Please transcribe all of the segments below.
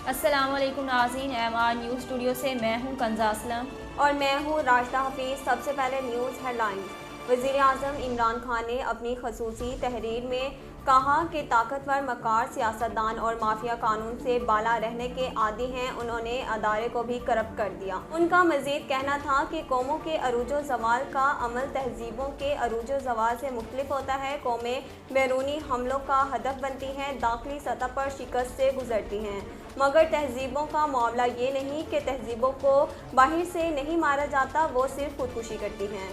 अस्सलाम वालेकुम नाज़रीन, MR न्यूज़ स्टूडियो से मैं हूं कंज़ा असलम और मैं हूँ राशिदा हफीज़। सबसे पहले न्यूज़ हेडलाइंस। वज़ीर-ए-आज़म इमरान खान ने अपनी ख़ुसूसी तहरीर में कहा कि ताकतवर मकार सियासतदान और माफिया कानून से बाला रहने के आदी हैं, उन्होंने अदारे को भी करप्ट कर दिया। उनका मज़ीद कहना था कि कौमों के अरूजो ज़वाल का अमल तहजीबों के अरूजो ज़वाल से मुख्तलिफ होता है। कौमें बैरूनी हमलों का हदफ बनती हैं, दाखिली सतह पर शिकस्त से गुजरती हैं, मगर तहजीबों का मामला ये नहीं कि तहजीबों को बाहर से नहीं मारा जाता, वो सिर्फ खुदकुशी करती हैं।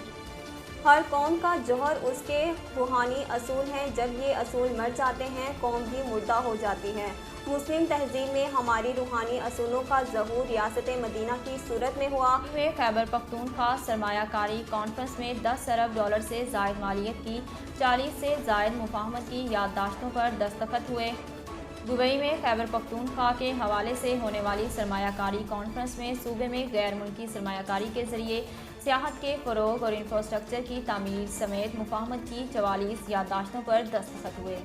हर कौम का जौहर उसके रूहानी असूल हैं, जब ये असूल मर जाते हैं कौम भी मुर्दा हो जाती है। मुस्लिम तहजीब में हमारी रूहानी असूलों का ज़हूर रियासत मदीना की सूरत में हुआ। खैबर पख्तूनख्वा सरमायाकारी कॉन्फ्रेंस में 10 अरब डॉलर से ज़ायद मालियत की 40 से ज़ायद मुफाहमत की याददाश्तों पर दस्तखत हुए। दुबई में खैबर पख्तूनख्वा के हवाले से होने वाली सरमायाकारी कॉन्फ्रेंस में सूबे में गैर मुल्की सरमायाकारी के ज़रिए सियाहत के फ़रोग़ और इंफ्रास्ट्रक्चर की तामीर समेत मुफाहमत की 44 याददाश्तों पर दस्तखत हुए।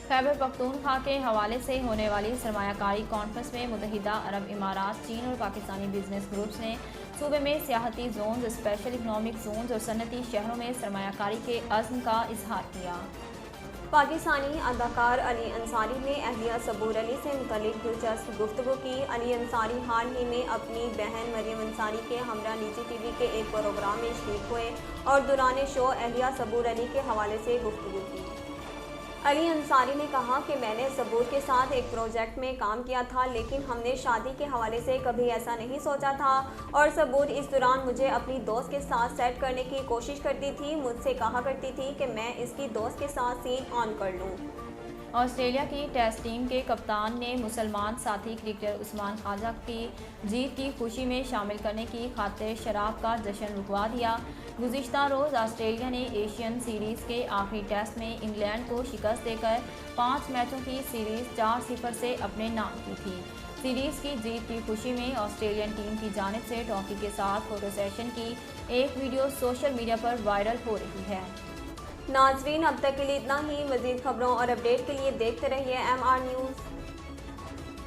खैबर पख्तूनख्वा के हवाले से होने वाली सरमायाकारी कॉन्फ्रेंस में मुत्तहिदा अरब इमारात, चीन और पाकिस्तानी बिजनेस ग्रुप्स ने सूबे में सियाहती जोन्स, स्पेशल इकनॉमिक जोन्स और सनती शहरों में सरमायाकारी के अज़्म का इजहार किया। पाकिस्तानी अदाकार अली अंसारी ने अहलिया सबूर अली से मुतल्लिक़ दिलचस्प गुफ्तगू की। अली अंसारी हाल ही में अपनी बहन मरियम अंसारी के हमरा निजी टीवी के एक प्रोग्राम में शरीक हुए और दौरान शो अहलिया सबूर अली के हवाले से गुफ्तगू की। अली अंसारी ने कहा कि मैंने सबूर के साथ एक प्रोजेक्ट में काम किया था, लेकिन हमने शादी के हवाले से कभी ऐसा नहीं सोचा था, और सबूर इस दौरान मुझे अपनी दोस्त के साथ सेट करने की कोशिश करती थी। मुझसे कहा करती थी कि मैं इसकी दोस्त के साथ सीन ऑन कर लूँ। ऑस्ट्रेलिया की टेस्ट टीम के कप्तान ने मुसलमान साथी क्रिकेटर उस्मान ख्वाजा की जीत की खुशी में शामिल करने की खातिर शराब का जश्न रुकवा दिया। गुज़िश्ता रोज़ ऑस्ट्रेलिया ने एशियन सीरीज़ के आखिरी टेस्ट में इंग्लैंड को शिकस्त देकर 5 मैचों की सीरीज़ 4-0 से अपने नाम की थी। सीरीज़ की जीत की खुशी में ऑस्ट्रेलियन टीम की जानिब से ट्रॉफी के साथ फोटो सेशन की एक वीडियो सोशल मीडिया पर वायरल हो रही है। नाज़रीन, अब तक के लिए इतना ही। मज़ीद खबरों और अपडेट के लिए देखते रहिए MR न्यूज़।